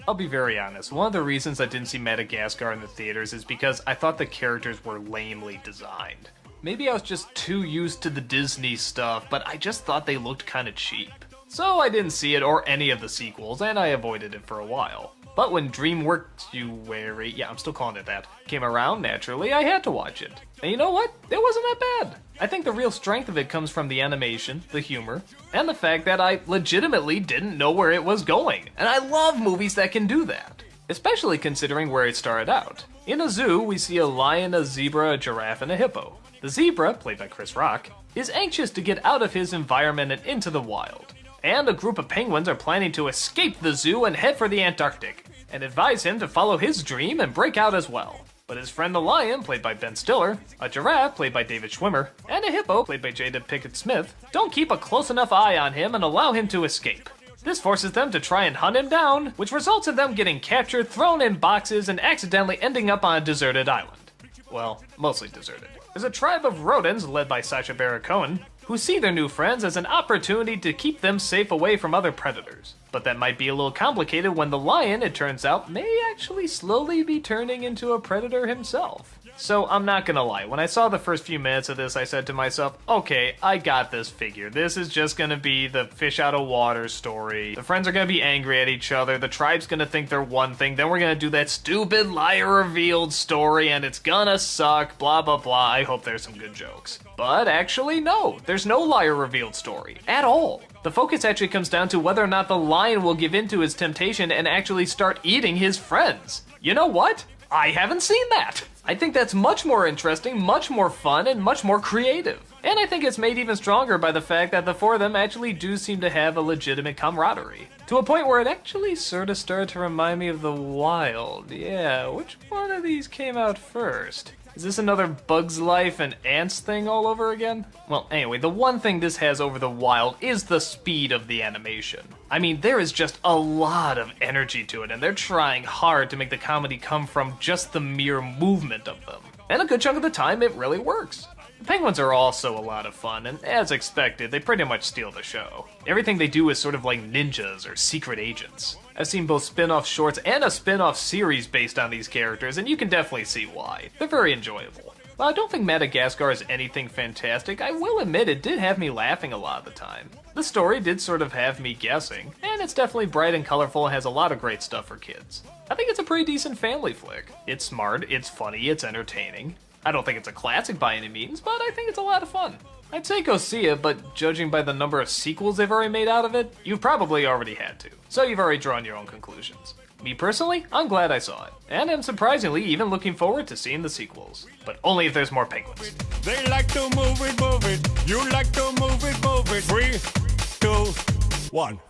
I'll be very honest, one of the reasons I didn't see Madagascar in the theaters is because I thought the characters were lamely designed. Maybe I was just too used to the Disney stuff, but I just thought they looked kinda cheap. So I didn't see it or any of the sequels, and I avoided it for a while. But when DreamWorks-uary, yeah, I'm still calling it that, came around, naturally, I had to watch it. And you know what? It wasn't that bad. I think the real strength of it comes from the animation, the humor, and the fact that I legitimately didn't know where it was going. And I love movies that can do that, especially considering where it started out. In a zoo, we see a lion, a zebra, a giraffe, and a hippo. The zebra, played by Chris Rock, is anxious to get out of his environment and into the wild. And a group of penguins are planning to escape the zoo and head for the Antarctic, and advise him to follow his dream and break out as well. But his friend the lion, played by Ben Stiller, a giraffe, played by David Schwimmer, and a hippo, played by Jada Pinkett Smith, don't keep a close enough eye on him and allow him to escape. This forces them to try and hunt him down, which results in them getting captured, thrown in boxes, and accidentally ending up on a deserted island. Well, mostly deserted. There's a tribe of rodents led by Sacha Baron Cohen, who see their new friends as an opportunity to keep them safe away from other predators. But that might be a little complicated when the lion, it turns out, may actually slowly be turning into a predator himself. So I'm not gonna lie, when I saw the first few minutes of this, I said to myself, okay, I got this figured. This is just gonna be the fish out of water story. The friends are gonna be angry at each other, the tribe's gonna think they're one thing, then we're gonna do that stupid liar revealed story and it's gonna suck, blah blah blah. I hope there's some good jokes. But actually no, there's no liar revealed story, at all. The focus actually comes down to whether or not the lion will give in to his temptation and actually start eating his friends. You know what? I haven't seen that. I think that's much more interesting, much more fun, and much more creative. And I think it's made even stronger by the fact that the four of them actually do seem to have a legitimate camaraderie. To a point where it actually sort of started to remind me of The Wild. Yeah, which one of these came out first? Is this another Bug's Life and Ants thing all over again? Well, anyway, the one thing this has over The Wild is the speed of the animation. I mean, there is just a lot of energy to it, and they're trying hard to make the comedy come from just the mere movement of them. And a good chunk of the time, it really works. The penguins are also a lot of fun, and as expected, they pretty much steal the show. Everything they do is sort of like ninjas or secret agents. I've seen both spin-off shorts and a spin-off series based on these characters, and you can definitely see why. They're very enjoyable. While I don't think Madagascar is anything fantastic, I will admit it did have me laughing a lot of the time. The story did sort of have me guessing, and it's definitely bright and colorful and has a lot of great stuff for kids. I think it's a pretty decent family flick. It's smart, it's funny, it's entertaining. I don't think it's a classic by any means, but I think it's a lot of fun. I'd say go see it, but judging by the number of sequels they've already made out of it, you've probably already had to. So you've already drawn your own conclusions. Me personally, I'm glad I saw it. And I'm surprisingly even looking forward to seeing the sequels. But only if there's more penguins. They like to move it, move it. You like to move it, move it. 3, 2, 1.